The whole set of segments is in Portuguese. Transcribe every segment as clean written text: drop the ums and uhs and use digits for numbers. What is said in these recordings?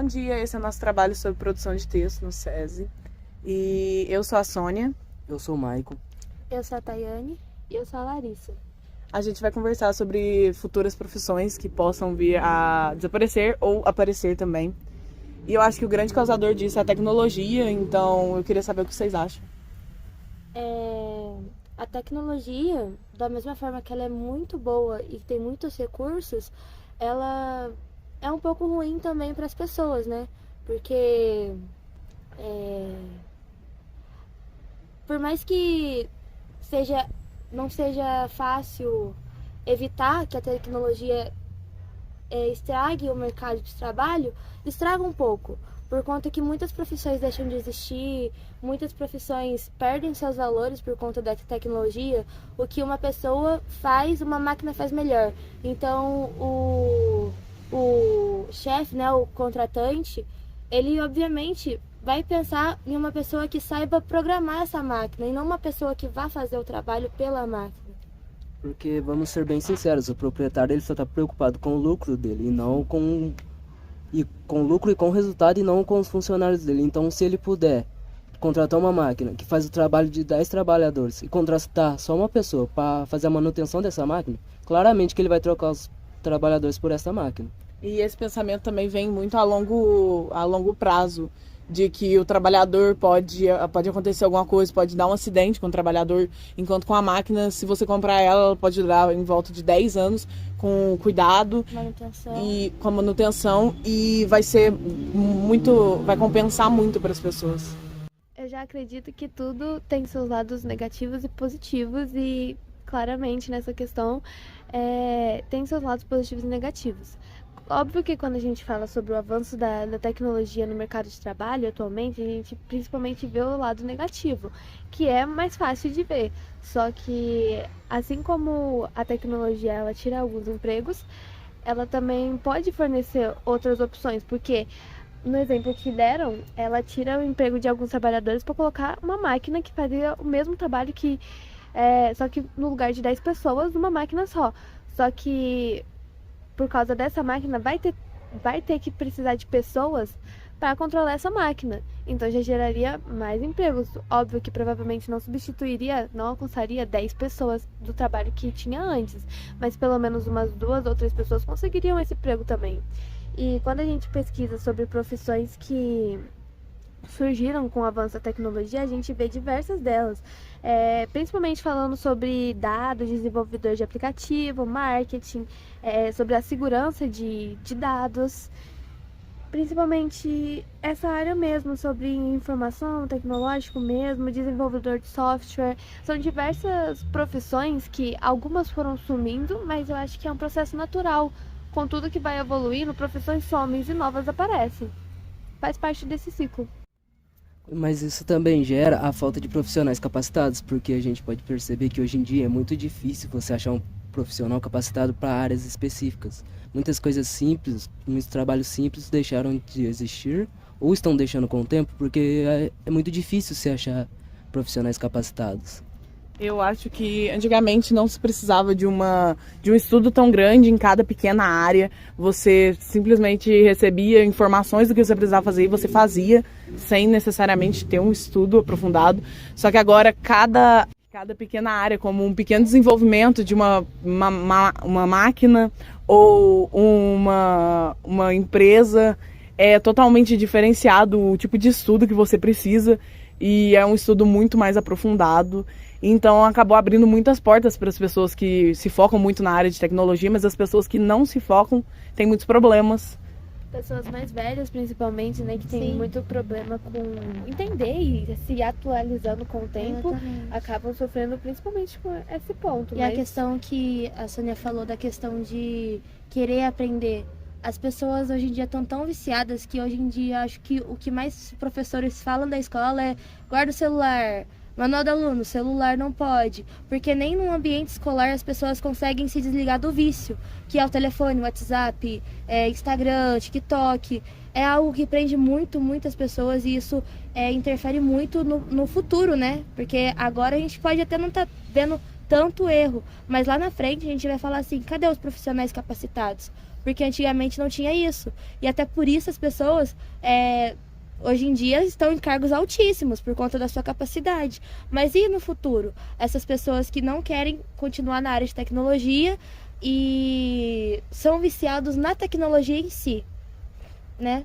Bom dia, esse é o nosso trabalho sobre produção de texto no SESI. E eu sou a Sônia. Eu sou o Maicon. Eu sou a Tayane. E eu sou a Larissa. A gente vai conversar sobre futuras profissões que possam vir a desaparecer ou aparecer também. E eu acho que o grande causador disso é a tecnologia, então eu queria saber o que vocês acham. A tecnologia, da mesma forma que ela é muito boa e tem muitos recursos, ela é um pouco ruim também para as pessoas, né? Porque por mais que não seja fácil evitar que a tecnologia estrague o mercado de trabalho, estraga um pouco, por conta que muitas profissões deixam de existir, muitas profissões perdem seus valores por conta da tecnologia. O que uma pessoa faz, uma máquina faz melhor. Então, o chefe, né, o contratante, ele obviamente vai pensar em uma pessoa que saiba programar essa máquina e não uma pessoa que vá fazer o trabalho pela máquina. Porque, vamos ser bem sinceros, o proprietário ele só está preocupado com o lucro dele e não com o lucro e com o resultado e não com os funcionários dele. Então, se ele puder contratar uma máquina que faz o trabalho de 10 trabalhadores e contratar só uma pessoa para fazer a manutenção dessa máquina, claramente que ele vai trocar os trabalhadores por essa máquina. E esse pensamento também vem muito a longo prazo, de que o trabalhador pode acontecer alguma coisa, pode dar um acidente com o trabalhador, enquanto com a máquina, se você comprar ela pode durar em volta de 10 anos com cuidado e com manutenção, e vai compensar muito para as pessoas. Eu já acredito que tudo tem seus lados negativos e positivos e claramente nessa questão tem seus lados positivos e negativos. Óbvio que quando a gente fala sobre o avanço da tecnologia no mercado de trabalho atualmente, a gente principalmente vê o lado negativo, que é mais fácil de ver. Só que, assim como a tecnologia ela tira alguns empregos, ela também pode fornecer outras opções, porque no exemplo que deram, ela tira o emprego de alguns trabalhadores para colocar uma máquina que fazia o mesmo trabalho só que no lugar de 10 pessoas, uma máquina só. Só que por causa dessa máquina, vai ter que precisar de pessoas para controlar essa máquina. Então já geraria mais empregos. Óbvio que provavelmente não alcançaria 10 pessoas do trabalho que tinha antes, mas pelo menos umas 2 ou 3 pessoas conseguiriam esse emprego também. E quando a gente pesquisa sobre profissões que surgiram com o avanço da tecnologia, a gente vê diversas delas, principalmente falando sobre dados, desenvolvedor de aplicativo, marketing, sobre a segurança de dados, principalmente essa área mesmo, sobre informação, tecnológico mesmo, desenvolvedor de software. São diversas profissões que algumas foram sumindo, mas eu acho que é um processo natural. Com tudo que vai evoluindo, profissões somem e novas aparecem. Faz parte desse ciclo. Mas isso também gera a falta de profissionais capacitados, porque a gente pode perceber que hoje em dia é muito difícil você achar um profissional capacitado para áreas específicas. Muitas coisas simples, muitos trabalhos simples deixaram de existir ou estão deixando com o tempo, porque é muito difícil se achar profissionais capacitados. Eu acho que antigamente não se precisava de um estudo tão grande em cada pequena área. Você simplesmente recebia informações do que você precisava fazer e você fazia, sem necessariamente ter um estudo aprofundado. Só que agora cada pequena área, como um pequeno desenvolvimento de uma máquina ou uma empresa, é totalmente diferenciado o tipo de estudo que você precisa, e é um estudo muito mais aprofundado. Então acabou abrindo muitas portas para as pessoas que se focam muito na área de tecnologia, mas as pessoas que não se focam têm muitos problemas. Pessoas mais velhas, principalmente, né, que tem muito problema com entender e se atualizando com o tempo, acabam sofrendo principalmente com esse ponto. E a questão que a Sônia falou da questão de querer aprender. As pessoas hoje em dia estão tão viciadas que hoje em dia acho que o que mais professores falam da escola é guarda o celular. Manual do aluno, celular não pode, porque nem no ambiente escolar as pessoas conseguem se desligar do vício, que é o telefone, o WhatsApp, Instagram, TikTok. É algo que prende muitas pessoas e isso interfere muito no futuro, né? Porque agora a gente pode até não estar vendo tanto erro. Mas lá na frente a gente vai falar assim, cadê os profissionais capacitados? Porque antigamente não tinha isso. E até por isso as pessoas hoje em dia estão em cargos altíssimos por conta da sua capacidade. Mas e no futuro? Essas pessoas que não querem continuar na área de tecnologia e são viciados na tecnologia em si, né?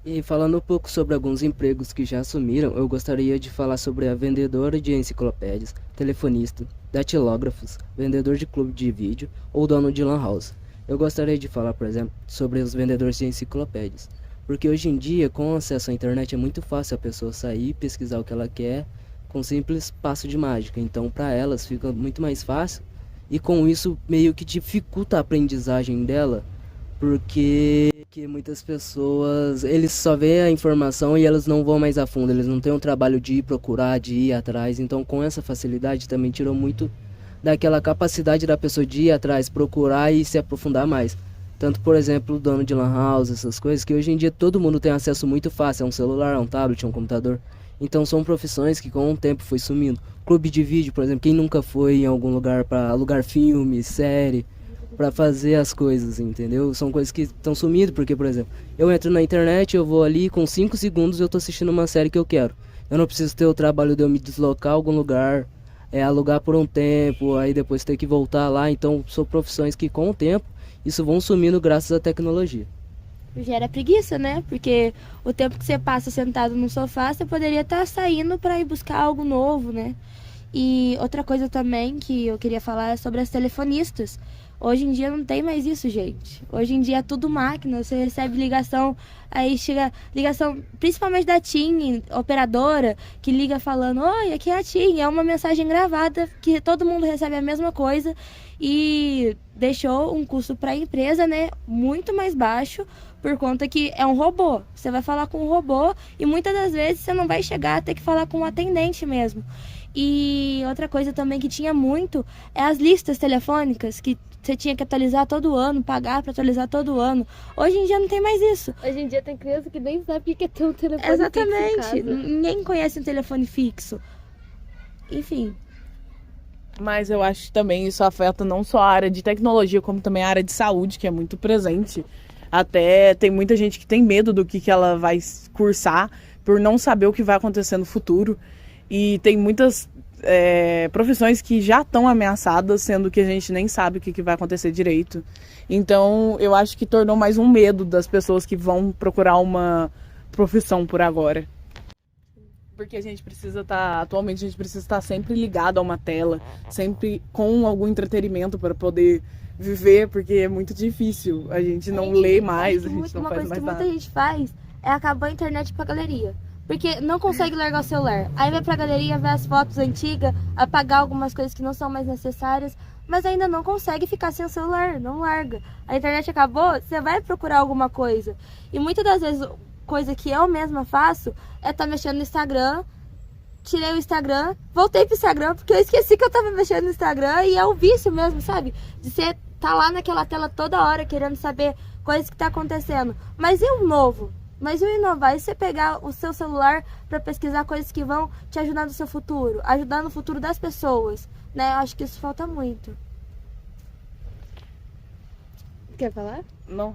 E falando um pouco sobre alguns empregos que já assumiram, eu gostaria de falar sobre a vendedora de enciclopédias, telefonista, datilógrafos, vendedor de clube de vídeo ou dono de lan house. Eu gostaria de falar, por exemplo, sobre os vendedores de enciclopédias, porque hoje em dia, com acesso à internet, é muito fácil a pessoa sair e pesquisar o que ela quer com um simples passo de mágica. Então, para elas, fica muito mais fácil e com isso meio que dificulta a aprendizagem dela, porque muitas pessoas, eles só veem a informação e elas não vão mais a fundo, eles não têm um trabalho de ir procurar, de ir atrás. Então, com essa facilidade, também tirou muito daquela capacidade da pessoa de ir atrás, procurar e se aprofundar mais. Tanto, por exemplo, o dono de lan house, essas coisas, que hoje em dia todo mundo tem acesso muito fácil a um celular, a um tablet, a um computador. Então são profissões que com o tempo foi sumindo. Clube de vídeo, por exemplo, quem nunca foi em algum lugar para alugar filme, série, para fazer as coisas, entendeu? São coisas que estão sumindo, porque, por exemplo, eu entro na internet, eu vou ali, com 5 segundos eu tô assistindo uma série que eu quero. Eu não preciso ter o trabalho de eu me deslocar a algum lugar, alugar por um tempo, aí depois ter que voltar lá. Então são profissões que com o tempo isso vão sumindo graças à tecnologia. Gera preguiça, né? Porque o tempo que você passa sentado no sofá, você poderia estar saindo para ir buscar algo novo, né? E outra coisa também que eu queria falar é sobre as telefonistas. Hoje em dia não tem mais isso, gente. Hoje em dia é tudo máquina, você recebe ligação, aí chega ligação, principalmente da TIM, operadora, que liga falando, oi, aqui é a TIM, é uma mensagem gravada, que todo mundo recebe a mesma coisa e deixou um custo para a empresa, né, muito mais baixo, por conta que é um robô. Você vai falar com um robô e muitas das vezes você não vai chegar a ter que falar com um atendente mesmo. E outra coisa também que tinha muito é as listas telefônicas, que você tinha que atualizar todo ano, pagar para atualizar todo ano. Hoje em dia não tem mais isso. Hoje em dia tem criança que nem sabe o que é ter um telefone Exatamente. fixo em casa. Ninguém conhece um telefone fixo. Enfim. Mas eu acho que também isso afeta não só a área de tecnologia, como também a área de saúde, que é muito presente. Até tem muita gente que tem medo do que ela vai cursar, por não saber o que vai acontecer no futuro. E tem muitas profissões que já estão ameaçadas, sendo que a gente nem sabe o que vai acontecer direito. Então, eu acho que tornou mais um medo das pessoas que vão procurar uma profissão por agora. Porque a gente precisa atualmente a gente precisa estar sempre ligado a uma tela, sempre com algum entretenimento para poder viver, porque é muito difícil. A gente não lê mais, a gente não faz mais nada. Uma coisa que muita gente faz é acabar a internet pra galeria. Porque não consegue largar o celular. Aí vai pra galeria, ver as fotos antigas, apagar algumas coisas que não são mais necessárias, mas ainda não consegue ficar sem o celular, não larga. A internet acabou, você vai procurar alguma coisa. E muitas das vezes, coisa que eu mesma faço, é estar mexendo no Instagram, tirei o Instagram, voltei pro Instagram, porque eu esqueci que eu tava mexendo no Instagram, e é o vício mesmo, sabe? De você tá lá naquela tela toda hora, querendo saber coisas que tá acontecendo. Mas e o novo? Mas e o inovar? E você pegar o seu celular para pesquisar coisas que vão te ajudar no seu futuro, ajudar no futuro das pessoas, né? Eu acho que isso falta muito. Quer falar? Não.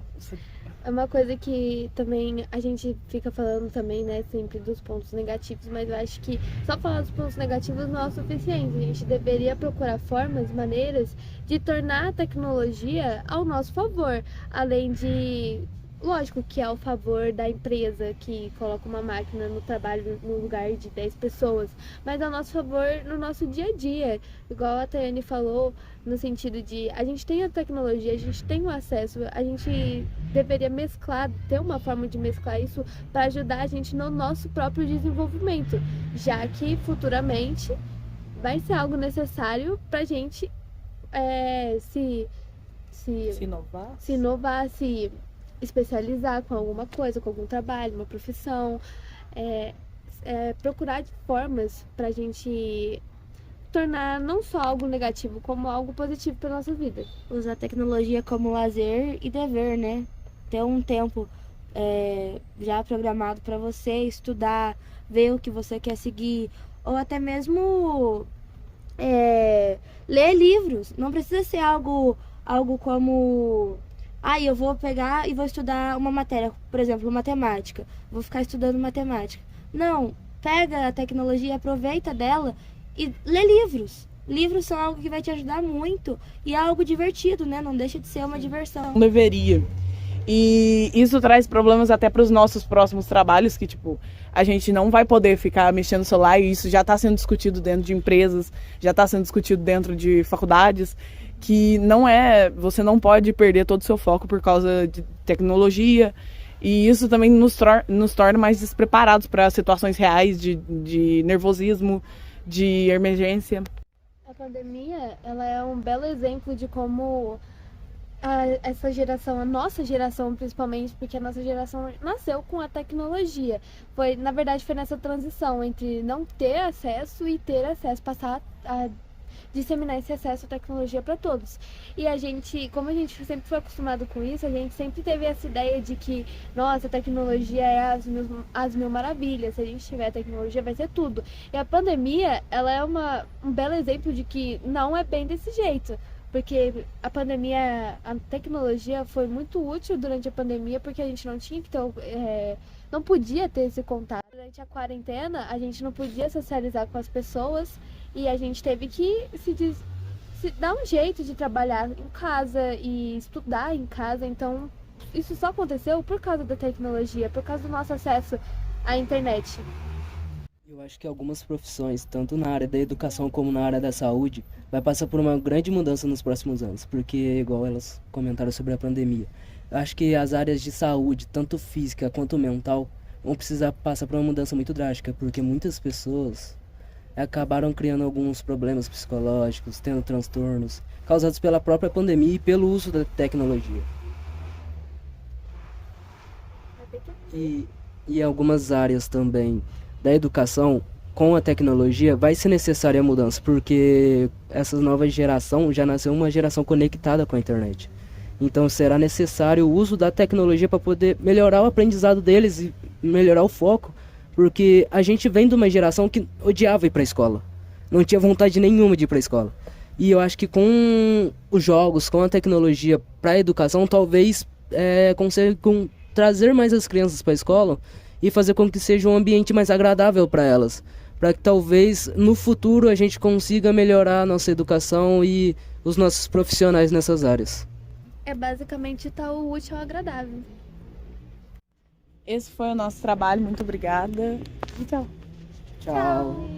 É uma coisa que também a gente fica falando também, né, sempre dos pontos negativos, mas eu acho que só falar dos pontos negativos não é o suficiente. A gente deveria procurar formas, maneiras de tornar a tecnologia ao nosso favor, além de... Lógico que é ao favor da empresa que coloca uma máquina no trabalho no lugar de 10 pessoas, mas ao nosso favor no nosso dia a dia. Igual a Tayane falou, no sentido de a gente tem a tecnologia, a gente tem o acesso, a gente deveria mesclar, ter uma forma de mesclar isso para ajudar a gente no nosso próprio desenvolvimento, já que futuramente vai ser algo necessário para a gente se inovar, se especializar com alguma coisa, com algum trabalho, uma profissão, procurar formas pra gente tornar não só algo negativo, como algo positivo pra nossa vida. Usar a tecnologia como lazer e dever, né? Ter um tempo já programado para você estudar, ver o que você quer seguir, ou até mesmo ler livros. Não precisa ser algo como... eu vou pegar e vou estudar uma matéria, por exemplo, matemática. Vou ficar estudando matemática. Não, pega a tecnologia, aproveita dela e lê livros. Livros são algo que vai te ajudar muito e é algo divertido, né? Não deixa de ser uma diversão. Não deveria. E isso traz problemas até para os nossos próximos trabalhos, que tipo, a gente não vai poder ficar mexendo no celular, e isso já está sendo discutido dentro de empresas, já está sendo discutido dentro de faculdades, que você não pode perder todo o seu foco por causa de tecnologia, e isso também nos torna mais despreparados para situações reais de nervosismo, de emergência. A pandemia, ela é um belo exemplo de como essa geração, a nossa geração principalmente, porque a nossa geração nasceu com a tecnologia. Na verdade, foi nessa transição entre não ter acesso e ter acesso, passar a disseminar esse acesso à tecnologia para todos. E a gente, como a gente sempre foi acostumado com isso, a gente sempre teve essa ideia de que, nossa, a tecnologia é as mil maravilhas, se a gente tiver tecnologia vai ser tudo. E a pandemia, ela é um belo exemplo de que não é bem desse jeito. Porque a pandemia, a tecnologia foi muito útil durante a pandemia, porque a gente não tinha que ter, não podia ter esse contato. Durante a quarentena, a gente não podia socializar com as pessoas e a gente teve que se dar um jeito de trabalhar em casa e estudar em casa. Então, isso só aconteceu por causa da tecnologia, por causa do nosso acesso à internet. Eu acho que algumas profissões, tanto na área da educação como na área da saúde, vai passar por uma grande mudança nos próximos anos, porque, igual elas comentaram sobre a pandemia, eu acho que as áreas de saúde, tanto física quanto mental, vão precisar passar por uma mudança muito drástica, porque muitas pessoas acabaram criando alguns problemas psicológicos, tendo transtornos, causados pela própria pandemia e pelo uso da tecnologia. E em algumas áreas também da educação, com a tecnologia, vai ser necessária a mudança, porque essa nova geração já nasceu uma geração conectada com a internet. Então será necessário o uso da tecnologia para poder melhorar o aprendizado deles e melhorar o foco, porque a gente vem de uma geração que odiava ir para a escola, não tinha vontade nenhuma de ir para a escola. E eu acho que com os jogos, com a tecnologia para a educação, talvez consigam trazer mais as crianças para a escola e fazer com que seja um ambiente mais agradável para elas, para que talvez no futuro a gente consiga melhorar a nossa educação e os nossos profissionais nessas áreas. É basicamente estar o útil ao agradável. Esse foi o nosso trabalho, muito obrigada e tchau. Tchau.